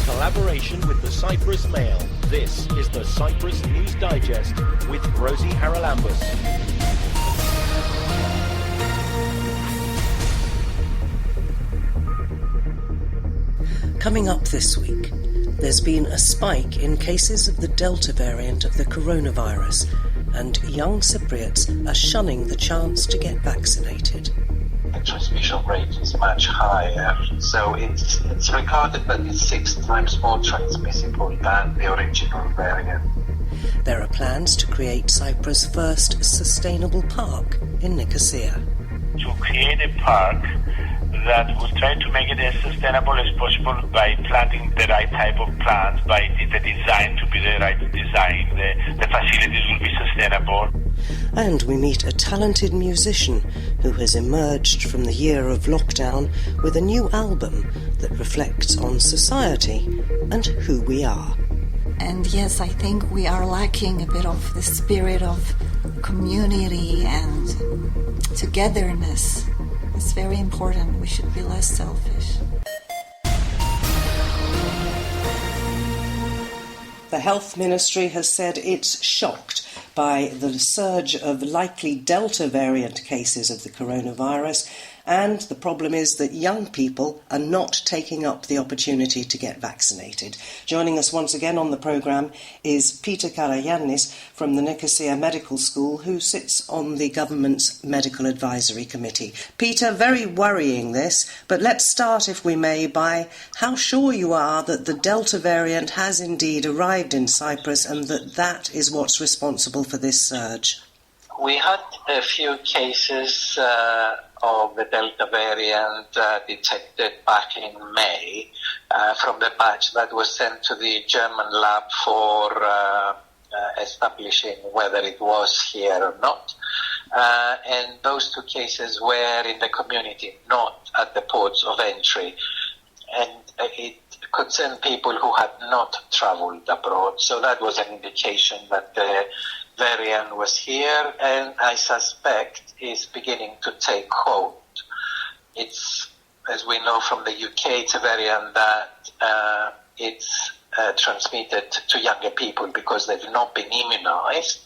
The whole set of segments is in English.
collaboration with the Cypress Mail, this is the Cyprus News Digest with Rosie Haralambous. Coming up this week, there's been a spike in cases of the Delta variant of the coronavirus, and young Cypriots are shunning the chance to get vaccinated. The transmission rate is much higher, so it's regarded that it's 6 times more transmissible than the original variant. There are plans to create Cyprus' first sustainable park in Nicosia. To create a park that will try to make it as sustainable as possible by planting the right type of plants, by the design to be the right design. The facilities will be sustainable. And we meet a talented musician who has emerged from the year of lockdown with a new album that reflects on society and who we are. And yes, I think we are lacking a bit of the spirit of community and togetherness. It's very important. We should be less selfish. The Health Ministry has said it's shocked by the surge of likely Delta variant cases of the coronavirus, and the problem is that young people are not taking up the opportunity to get vaccinated. Joining us once again on the programme is Peter Karayannis from the Nicosia Medical School, who sits on the government's Medical Advisory Committee. Peter, very worrying this, but let's start, if we may, by how sure you are that the Delta variant has indeed arrived in Cyprus and that is what's responsible for this surge. We had a few cases of the Delta variant detected back in May from the batch that was sent to the German lab for establishing whether it was here or not. And those 2 cases were in the community, not at the ports of entry. And it concerned people who had not travelled abroad. So that was an indication that the variant was here, and I suspect is beginning to take hold. It's, as we know from the UK, it's a variant that it's transmitted to younger people because they've not been immunized.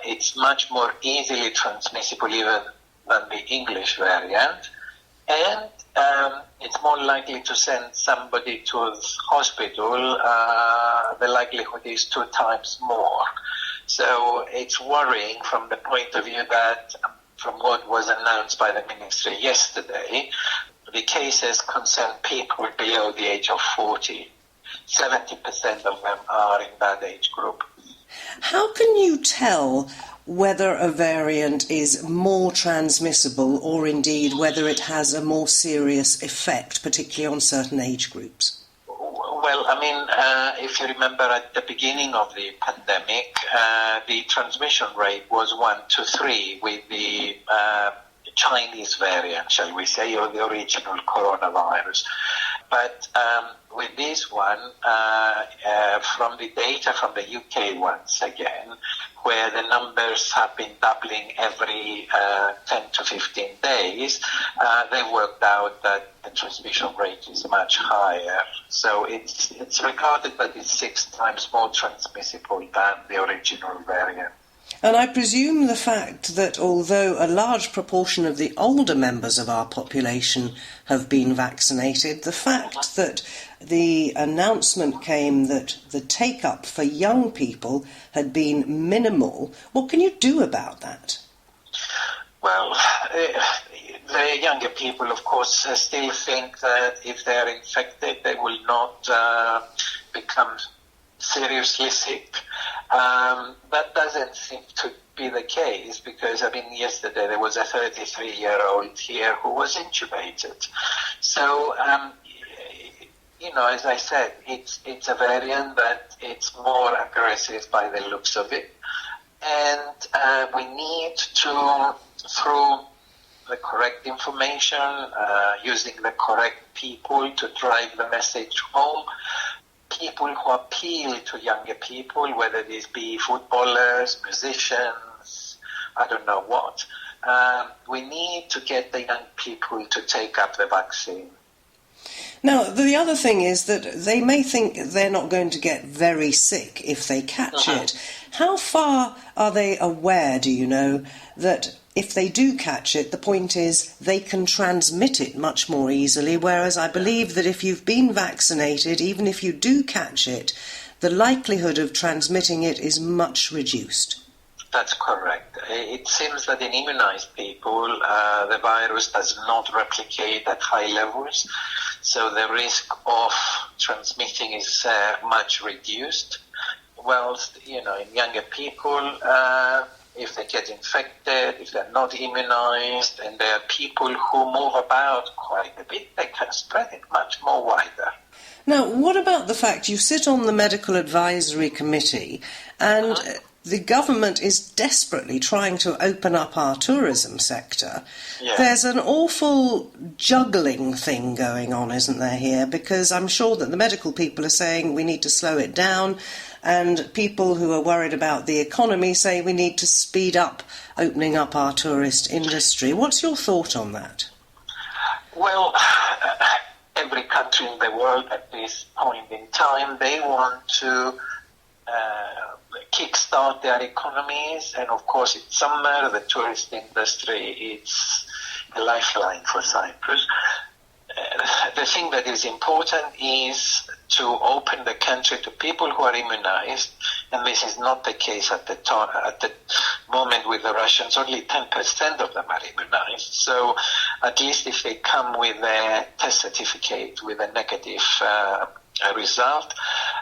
It's much more easily transmissible even than the English variant, and it's more likely to send somebody to the hospital. The likelihood is 2 times more. So it's worrying from the point of view that, from what was announced by the ministry yesterday, the cases concern people below the age of 40. 70% of them are in that age group. How can you tell whether a variant is more transmissible or indeed whether it has a more serious effect, particularly on certain age groups? Well, I mean, if you remember at the beginning of the pandemic, the transmission rate was 1 to 3 with the Chinese variant, shall we say, or the original coronavirus. But with this one, from the data from the UK once again, where the numbers have been doubling every 10 to 15 days, they worked out that the transmission rate is much higher. So it's regarded that it's 6 times more transmissible than the original variant. And I presume the fact that although a large proportion of the older members of our population have been vaccinated, the fact that the announcement came that the take-up for young people had been minimal, what can you do about that? Well, the younger people, of course, still think that if they're infected, they will not become seriously sick. That doesn't seem to be the case because, I mean, yesterday there was a 33-year-old here who was intubated. So, as I said, it's a variant that it's more aggressive by the looks of it. And we need to, through the correct information, using the correct people to drive the message home, people who appeal to younger people, whether these be footballers, musicians, I don't know what. We need to get the young people to take up the vaccine. Now, the other thing is that they may think they're not going to get very sick if they catch it. How far are they aware, do you know, that if they do catch it, the point is they can transmit it much more easily, whereas I believe that if you've been vaccinated, even if you do catch it, the likelihood of transmitting it is much reduced. That's correct. It seems that in immunized people, the virus does not replicate at high levels, so the risk of transmitting is much reduced. Whilst, in younger people, if they get infected, if they're not immunized, and there are people who move about quite a bit, they can spread it much more wider. Now, what about the fact you sit on the Medical Advisory Committee and the government is desperately trying to open up our tourism sector? Yeah. There's an awful juggling thing going on, isn't there, here? Because I'm sure that the medical people are saying we need to slow it down, and people who are worried about the economy say we need to speed up opening up our tourist industry. What's your thought on that? Well, every country in the world at this point in time, they want to kickstart their economies, and of course in summer the tourist industry is a lifeline for Cyprus. The thing that is important is to open the country to people who are immunized, and this is not the case at the moment with the Russians. Only 10% of them are immunized, so at least if they come with a test certificate with a negative result.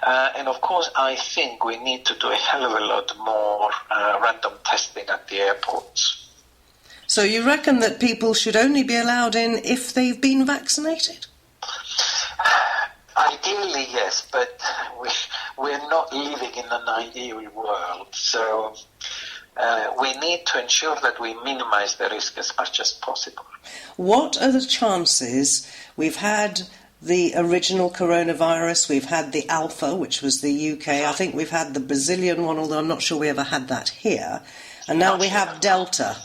And of course, I think we need to do a hell of a lot more random testing at the airports. So you reckon that people should only be allowed in if they've been vaccinated? Ideally, yes, but we're not living in an ideal world. So we need to ensure that we minimize the risk as much as possible. What are the chances? We've had the original coronavirus, we've had the Alpha, which was the UK, I think we've had the Brazilian one, although I'm not sure we ever had that here, and now we have Delta.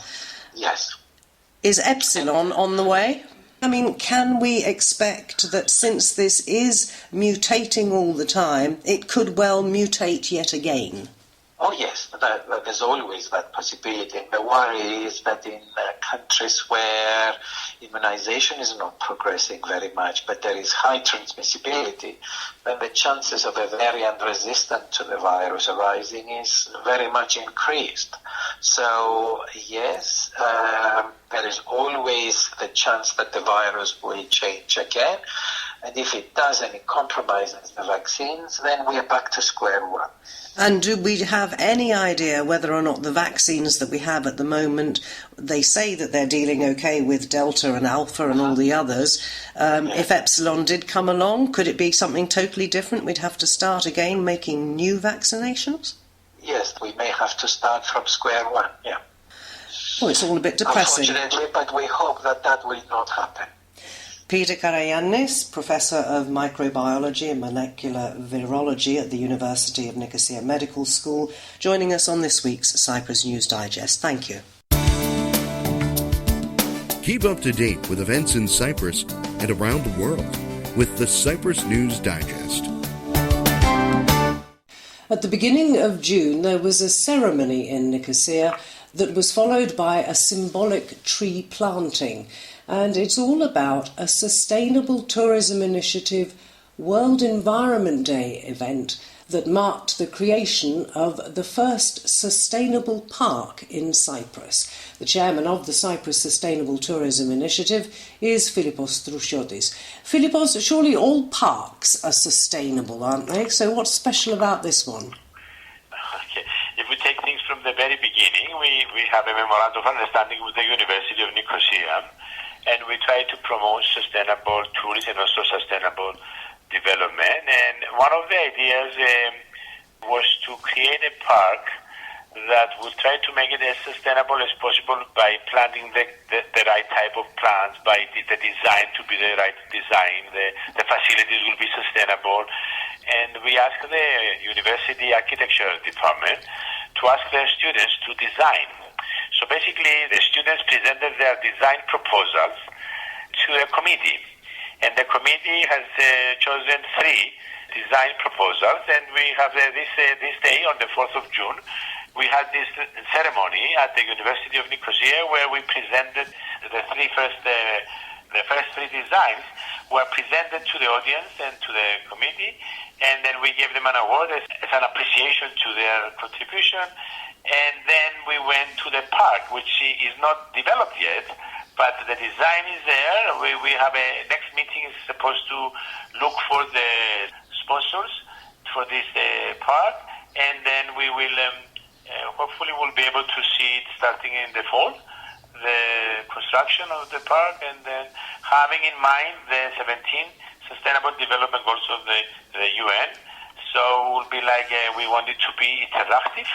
Yes. Is Epsilon on the way? I mean, can we expect that since this is mutating all the time, it could well mutate yet again? Oh yes, there's always that possibility. The worry is that in countries where immunization is not progressing very much, but there is high transmissibility, then the chances of a variant resistant to the virus arising is very much increased. So yes, there is always the chance that the virus will change again. And if it does and it compromises the vaccines, then we are back to square one. And do we have any idea whether or not the vaccines that we have at the moment, they say that they're dealing okay with Delta and Alpha and all the others. If Epsilon did come along, could it be something totally different? We'd have to start again making new vaccinations? Yes, we may have to start from square one, yeah. Well, it's all a bit depressing. Unfortunately, but we hope that that will not happen. Peter Karayannis, Professor of Microbiology and Molecular Virology at the University of Nicosia Medical School, joining us on this week's Cyprus News Digest. Thank you. Keep up to date with events in Cyprus and around the world with the Cyprus News Digest. At the beginning of June, there was a ceremony in Nicosia that was followed by a symbolic tree planting. And it's all about a sustainable tourism initiative World Environment Day event that marked the creation of the first sustainable park in Cyprus. The chairman of the Cyprus Sustainable Tourism Initiative is Philippos Trousiotis. Philippos, surely all parks are sustainable, aren't they? So what's special about this one? Okay. If we take things from the very beginning, we have a memorandum of understanding with the University of Nicosia, and we try to promote sustainable tourism and also sustainable development. And one of the ideas was to create a park that would try to make it as sustainable as possible by planting the right type of plants, by the design to be the right design. The facilities will be sustainable. And we asked the university architecture department to ask their students to design. So basically, the students presented their design proposals to a committee, And the committee has chosen 3 design proposals, and we have this day on the 4th of June, we had this ceremony at the University of Nicosia where we presented the first 3 designs were presented to the audience and to the committee, and then we gave them an award as an appreciation to their contribution. And then we went to the park, which is not developed yet, but the design is there. We have next meeting is supposed to look for the sponsors for this park, and then we will hopefully we'll be able to see it starting in the fall, the construction of the park, and then having in mind the 17 Sustainable Development Goals of the UN. So it will be like we want it to be interactive.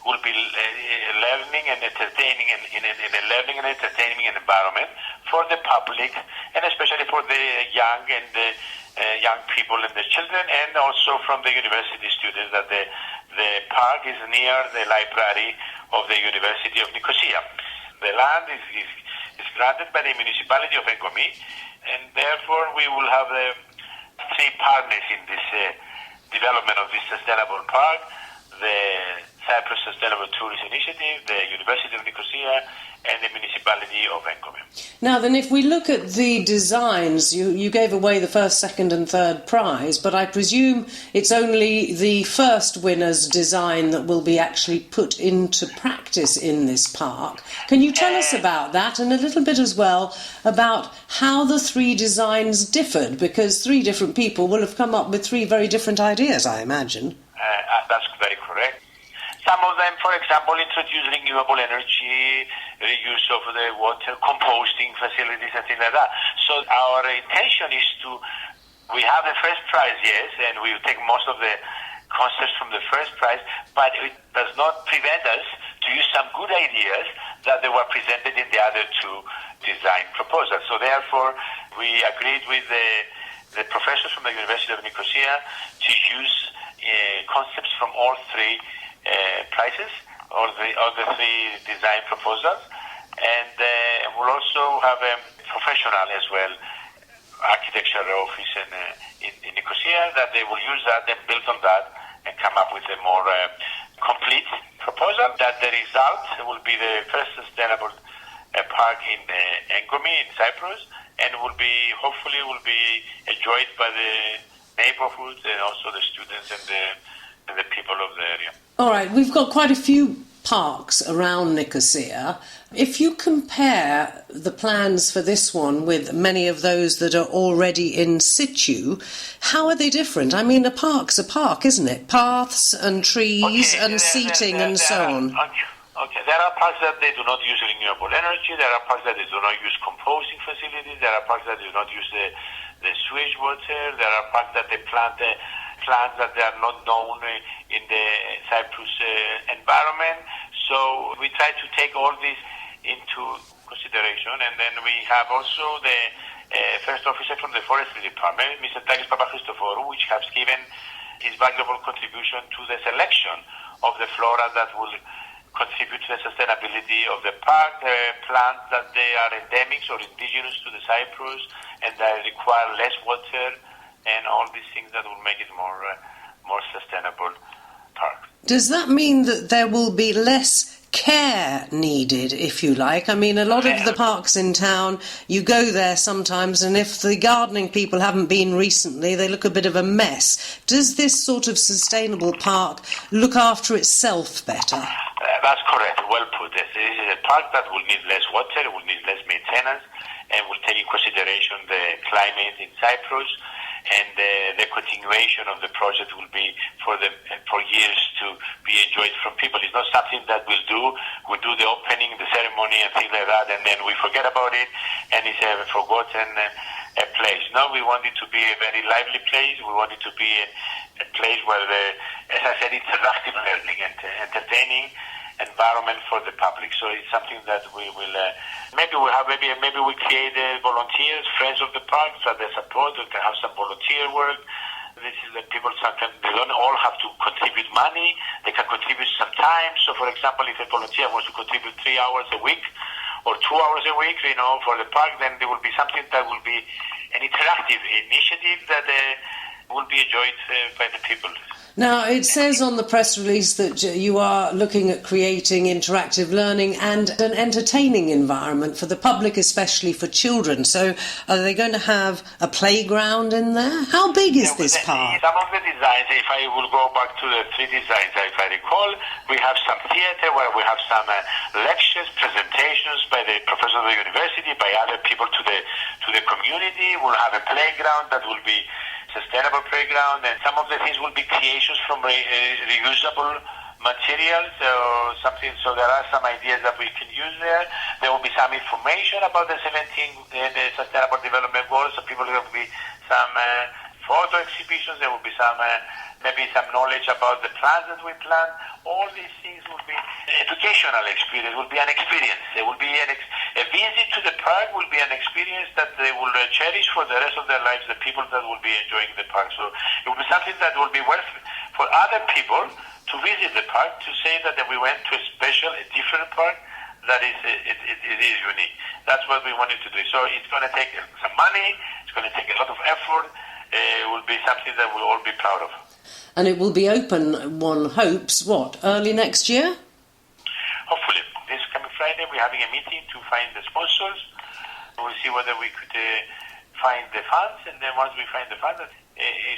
Will be learning and entertaining in a learning and entertaining environment for the public, and especially for the young and the young people and the children, and also from the university students, that the park is near the library of the University of Nicosia. The land is granted by the municipality of Engomi, and therefore we will have 3 partners in this development of this sustainable park: the Cyprus Sustainable Tourist Initiative, the University of Nicosia, and the municipality of Engomi. Now then, if we look at the designs, you gave away the first, second and third prize, but I presume it's only the first winner's design that will be actually put into practice in this park. Can you tell us about that, and a little bit as well about how the 3 designs differed, because 3 different people will have come up with 3 very different ideas, I imagine. That's very correct. Some of them, for example, introduce renewable energy, reuse of the water, composting facilities and things like that. So our intention is we have the first prize, yes, and we will take most of the concepts from the first prize, but it does not prevent us to use some good ideas that they were presented in the other 2 design proposals. So therefore, we agreed with the professors from the University of Nicosia to use concepts from all 3 prizes, all the 3 design proposals, and we'll also have a professional as well, architecture office in Nicosia, that they will use that and build on that and come up with a more complete proposal. That the result will be the first sustainable park in Engomi in Cyprus, and hopefully will be enjoyed by the neighborhoods and also the students and the people of the area. All right, we've got quite a few parks around Nicosia. If you compare the plans for this one with many of those that are already in situ, how are they different? I mean, a park's a park, isn't it? Paths and trees and seating and so on. Okay, there are parks that they do not use renewable energy, there are parks that they do not use composting facilities, there are parks that do not use the sewage water, there are parks that they plant plants that they are not known in the Cyprus environment. So we try to take all this into consideration, and then we have also the first officer from the forestry department, Mr. Takis Papachristoforou, which has given his valuable contribution to the selection of the flora that will contribute to the sustainability of the park, plants that they are endemics or indigenous to the Cyprus and that require less water, and all these things that will make it more sustainable park. Does that mean that there will be less care needed, if you like? I mean, a lot of the parks in town, you go there sometimes, and if the gardening people haven't been recently, they look a bit of a mess. Does this sort of sustainable park look after itself better? That's correct. Well put. This is a park that will need less water, will need less maintenance, and will take in consideration the climate in Cyprus. And the continuation of the project will be for years to be enjoyed from people. It's not something that we do the opening, the ceremony and things like that, and then we forget about it, and it's a forgotten place. No, we want it to be a very lively place. We want it to be a place where, as I said, it's interactive learning and entertaining environment for the public. So it's something that we will maybe we create volunteers, friends of the park, so they support. We can have some volunteer work. This is that people sometimes they don't all have to contribute money. They can contribute some time. So, for example, if a volunteer wants to contribute 3 hours a week or 2 hours a week, for the park, then there will be something that will be an interactive initiative that will be enjoyed by the people. Now, it says on the press release that you are looking at creating interactive learning and an entertaining environment for the public, especially for children. So are they going to have a playground in there? How big is this park? Some of the designs, if I will go back to the three designs, if I recall, we have some theater where we have some lectures, presentations by the professors of the university, by other people to the community. We'll have a playground that will be sustainable playground, and some of the things will be creations from reusable materials. So there are some ideas that we can use there. There will be some information about the 17 Sustainable Development Goals. So people, there will be some photo exhibitions. There will be some maybe some knowledge about the plants that we plant. All these things will be educational experience. Will be an experience. There will be a visit to the park will be an experience that they will cherish for the rest of their lives. The people that will be enjoying the park. So it will be something that will be worth for other people to visit the park, to say that we went to a different park that is it is unique. That's what we wanted to do. So it's going to take some money. It's going to take a lot of effort. It will be something that we'll all be proud of. And it will be open, one hopes, early next year? Hopefully. This coming Friday we're having a meeting to find the sponsors. We'll see whether we could find the funds, and then once we find the funds, it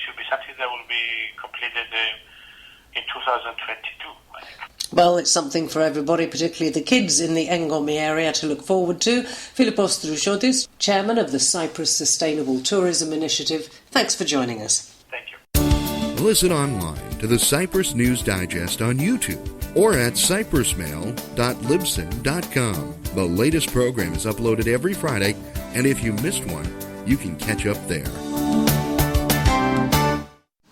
should be something that will be completed in 2022, I think. Well, it's something for everybody, particularly the kids in the Engomi area, to look forward to. Philippos Drouchotis, Chairman of the Cyprus Sustainable Tourism Initiative, thanks for joining us. Thank you. Listen online to the Cyprus News Digest on YouTube or at cyprusmail.libsyn.com. The latest program is uploaded every Friday, and if you missed one, you can catch up there.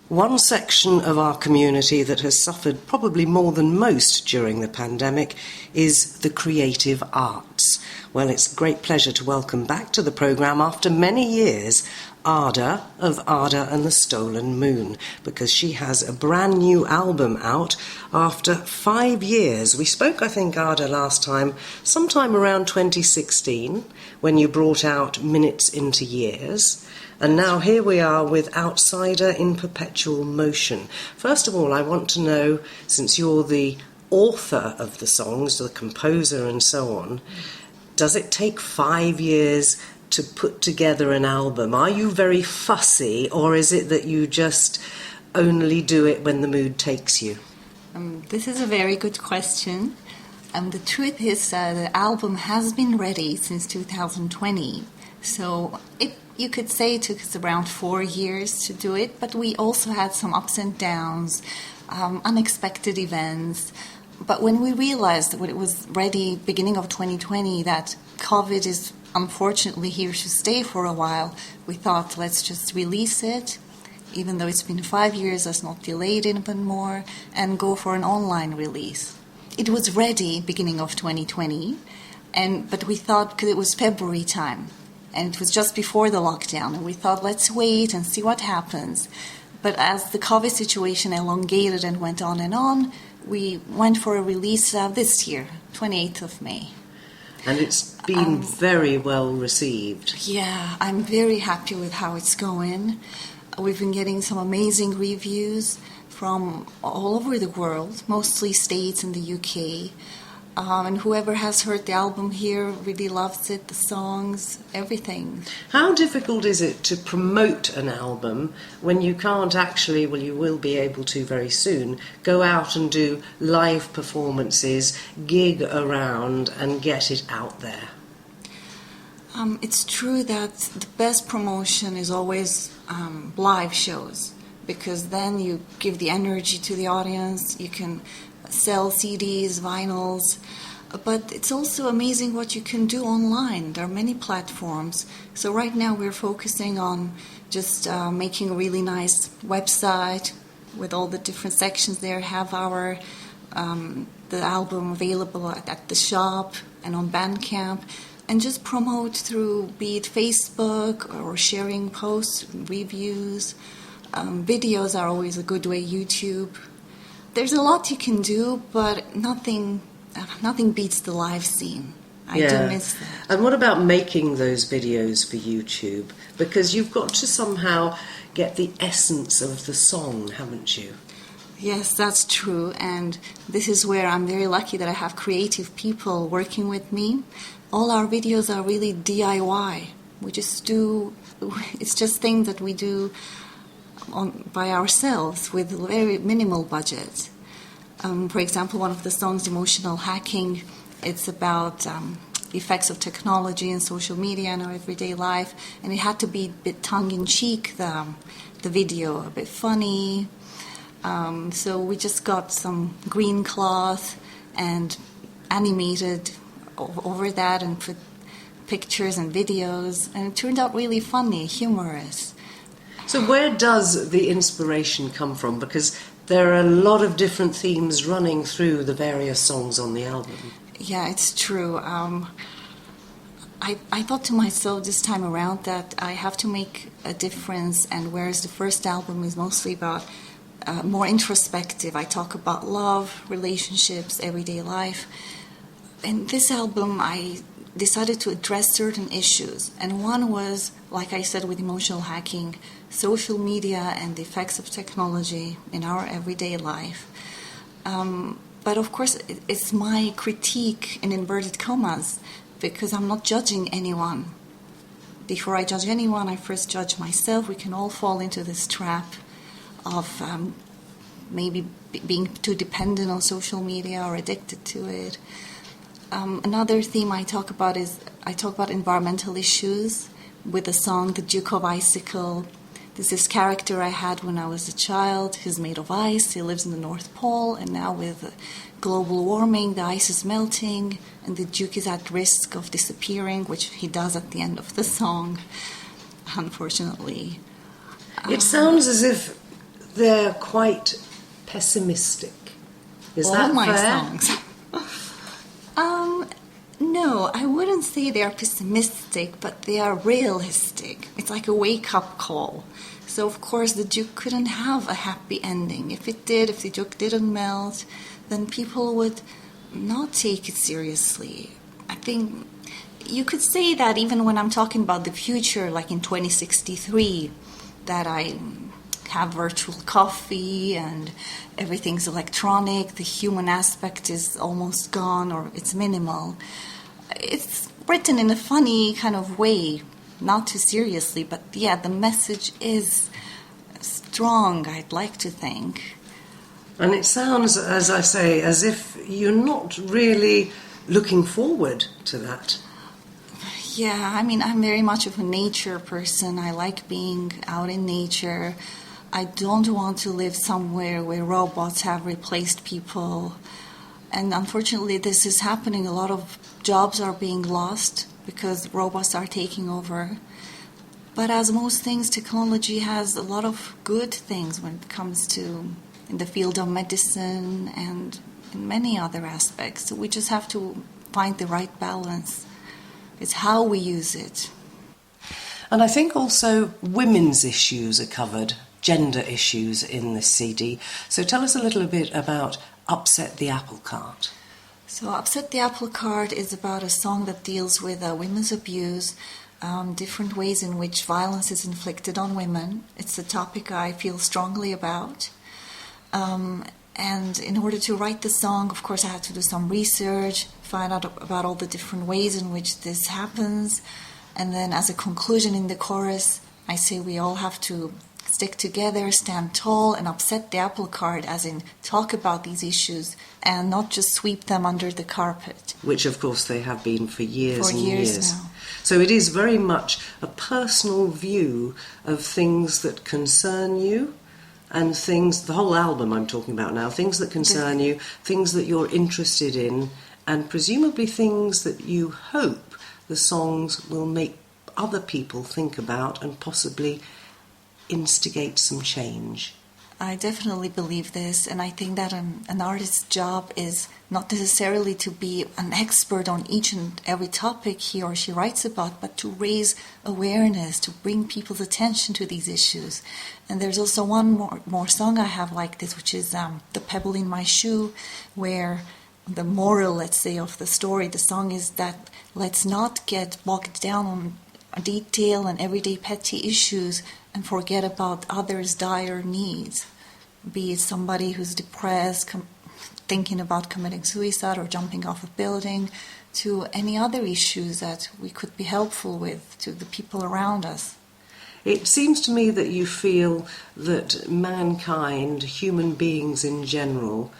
One section of our community that has suffered probably more than most during the pandemic is the creative arts. Well, it's a great pleasure to welcome back to the programme after many years Ada of Ada and the Stolen Moon, because she has a brand new album out after 5 years. We spoke, I think, Ada, last time, sometime around 2016, when you brought out Minutes into Years. And now here we are with Outsider in Perpetual Motion. First of all, I want to know, since you're the author of the songs, the composer and so on, does it take 5 years to put together an album? Are you very fussy, or is it that you just only do it when the mood takes you? This is a very good question. The truth is the album has been ready since 2020. So you could say it took us around 4 years to do it, but we also had some ups and downs, unexpected events. But when we realized that when it was ready, beginning of 2020, that COVID is unfortunately here to stay for a while, we thought, let's just release it, even though it's been 5 years, let's not delay it even more, and go for an online release. It was ready beginning of 2020, but we thought, because it was February time, and it was just before the lockdown, and we thought, let's wait and see what happens. But as the COVID situation elongated and went on, we went for a release this year, 28th of May. And it's been very well received. Yeah, I'm very happy with how it's going. We've been getting some amazing reviews from all over the world, mostly States and the UK. And whoever has heard the album here really loves it, the songs, everything. How difficult is it to promote an album when you can't actually, well, you will be able to very soon, go out and do live performances, gig around and get it out there? It's true that the best promotion is always live shows, because then you give the energy to the audience, you can sell CDs, vinyls, but it's also amazing what you can do online. There are many platforms. So right now we're focusing on just making a really nice website with all the different sections there, have our the album available at the shop and on Bandcamp, and just promote through, be it Facebook or sharing posts, reviews. Videos are always a good way, YouTube. There's a lot you can do, but nothing beats the live scene. I do miss that. And what about making those videos for YouTube? Because you've got to somehow get the essence of the song, haven't you? Yes, that's true. And this is where I'm very lucky that I have creative people working with me. All our videos are really DIY. It's just things that we do by ourselves with very minimal budget. For example, one of the songs, Emotional Hacking, it's about the effects of technology and social media in our everyday life, and it had to be a bit tongue-in-cheek, the video, a bit funny. So we just got some green cloth and animated over that and put pictures and videos, and it turned out really funny, humorous. So where does the inspiration come from? Because there are a lot of different themes running through the various songs on the album. Yeah, it's true. I thought to myself this time around that I have to make a difference, and whereas the first album is mostly about more introspective, I talk about love, relationships, everyday life. In this album, I decided to address certain issues, and one was, like I said, with Emotional Hacking, social media and the effects of technology in our everyday life. But of course, it's my critique in inverted commas, because I'm not judging anyone. Before I judge anyone, I first judge myself. We can all fall into this trap of maybe being too dependent on social media or addicted to it. Another theme I talk about environmental issues with the song The Duke of Icicle. There's this character I had when I was a child who's made of ice. He lives in the North Pole, and now with global warming, the ice is melting, and the Duke is at risk of disappearing, which he does at the end of the song, unfortunately. It sounds as if they're quite pessimistic. Is all that my fair? songs. No, I wouldn't say they are pessimistic, but they are realistic. It's like a wake-up call. So, of course, the Duke couldn't have a happy ending. If the Duke didn't melt, then people would not take it seriously. I think you could say that even when I'm talking about the future, like in 2063, that I have virtual coffee and everything's electronic, the human aspect is almost gone or it's minimal. It's written in a funny kind of way, not too seriously, but yeah, the message is strong, I'd like to think. And it sounds, as I say, as if you're not really looking forward to that. Yeah, I mean, I'm very much of a nature person. I like being out in nature. I don't want to live somewhere where robots have replaced people. And unfortunately, this is happening. A lot of jobs are being lost because robots are taking over. But as most things, technology has a lot of good things when it comes to in the field of medicine and in many other aspects. So we just have to find the right balance. It's how we use it. And I think also women's issues are covered, gender issues in this CD. So tell us a little bit about Upset the Apple Cart. So Upset the Apple Cart is about a song that deals with women's abuse, different ways in which violence is inflicted on women. It's a topic I feel strongly about. And in order to write the song, of course, I had to do some research, find out about all the different ways in which this happens. And then as a conclusion in the chorus, I say we all have to stick together, stand tall, and upset the apple cart, as in talk about these issues and not just sweep them under the carpet. Which, of course, they have been for years and years years. now. So it is very much a personal view of things that concern you and things, the whole album I'm talking about now, things that concern you, things that you're interested in, and presumably things that you hope the songs will make other people think about and possibly instigate some change. I definitely believe this, and I think that an artist's job is not necessarily to be an expert on each and every topic he or she writes about, but to raise awareness, to bring people's attention to these issues. And there's also one more song I have like this, which is the Pebble in My Shoe, where the moral, let's say, of the story, the song is that let's not get bogged down on detail and everyday petty issues and forget about others' dire needs. Be it somebody who's depressed, thinking about committing suicide or jumping off a building, to any other issues that we could be helpful with to the people around us. It seems to me that you feel that mankind, human beings in general,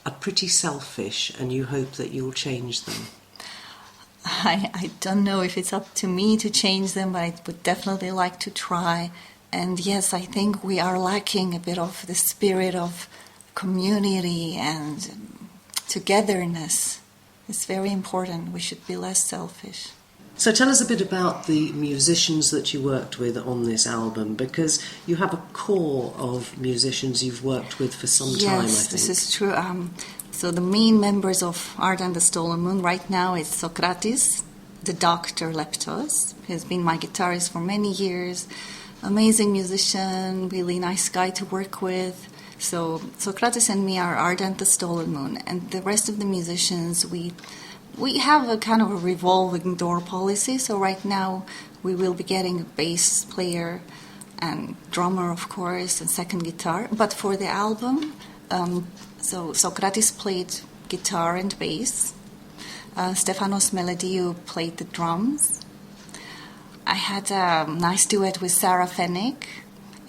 are pretty selfish, and you hope that you'll change them. I don't know if it's up to me to change them, but I would definitely like to try. And yes, I think we are lacking a bit of the spirit of community and togetherness. It's very important. We should be less selfish. So tell us a bit about the musicians that you worked with on this album, because you have a core of musicians you've worked with for some time, I think. Yes, this is true. So the main members of Art and the Stolen Moon right now is Socrates, the Dr. Leptos. He's been my guitarist for many years. Amazing musician, really nice guy to work with. So Socrates and me are Art and the Stolen Moon. And the rest of the musicians, we have a kind of a revolving door policy. So right now we will be getting a bass player and drummer, of course, and second guitar. But for the album, so Socrates played guitar and bass. Stefanos Melodiou played the drums. I had a nice duet with Sarah Fennick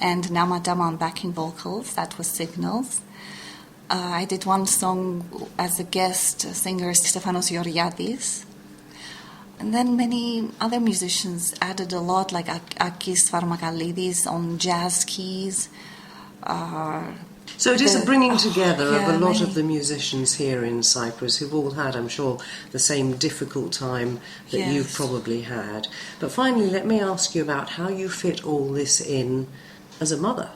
and Namadama on backing vocals. That was Signals. I did one song as a guest singer, Stefanos Georgiadis. And then many other musicians added a lot, like Akis Varmakalidis on jazz keys. So it is a bringing together of a lot of the musicians here in Cyprus who've all had, I'm sure, the same difficult time that you've probably had. But finally, let me ask you about how you fit all this in as a mother.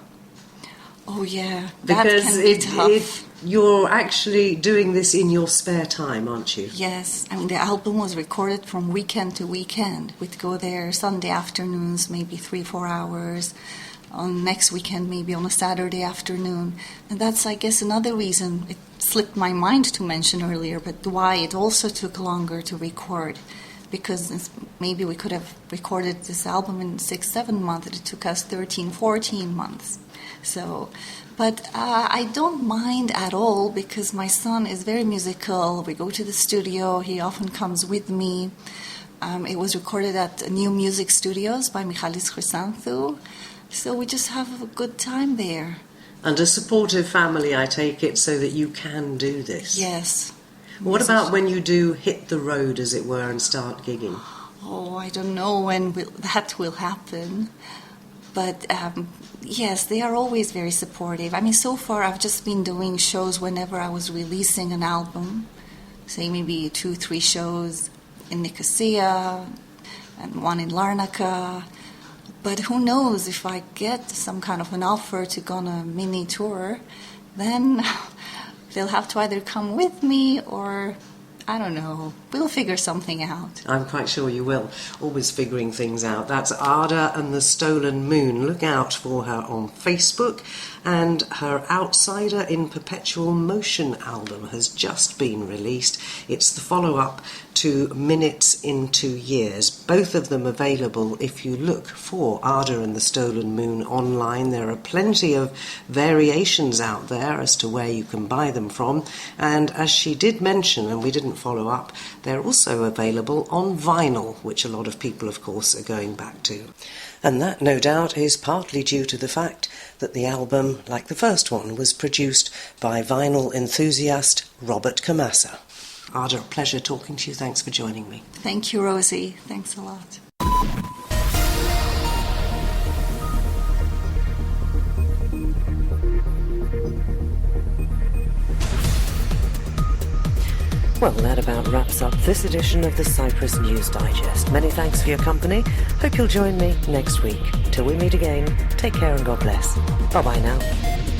Oh yeah, that because can be tough. You're actually doing this in your spare time, aren't you? Yes, I mean the album was recorded from weekend to weekend. We'd go there Sunday afternoons, maybe 3-4 hours. On next weekend, maybe on a Saturday afternoon. And that's, I guess, another reason it slipped my mind to mention earlier, but why it also took longer to record. Because maybe we could have recorded this album in 6-7 months. It took us 13-14 months. So, but I don't mind at all because my son is very musical. We go to the studio. He often comes with me. It was recorded at New Music Studios by Michalis Chrysanthou. So we just have a good time there. And a supportive family, I take it, so that you can do this. Yes. What about when you do hit the road, as it were, and start gigging? Oh, I don't know when that will happen. But yes, they are always very supportive. I mean, so far I've just been doing shows whenever I was releasing an album. Say maybe 2-3 shows in Nicosia and one in Larnaca. But who knows, if I get some kind of an offer to go on a mini tour, then they'll have to either come with me or, I don't know, we'll figure something out. I'm quite sure you will. Always figuring things out. That's Ada and the Stolen Moon. Look out for her on Facebook. And her Outsider in Perpetual Motion album has just been released. It's the follow-up to Minutes into Years. Both of them available if you look for Ada and the Stolen Moon online. There are plenty of variations out there as to where you can buy them from. And as she did mention, and we didn't follow up, they're also available on vinyl, which a lot of people, of course, are going back to. And that, no doubt, is partly due to the fact that the album, like the first one, was produced by vinyl enthusiast Robert Kamasa. Ada, a pleasure talking to you. Thanks for joining me. Thank you, Rosie. Thanks a lot. Well, that about wraps up this edition of the Cyprus News Digest. Many thanks for your company. Hope you'll join me next week. Till we meet again, take care and God bless. Bye-bye now.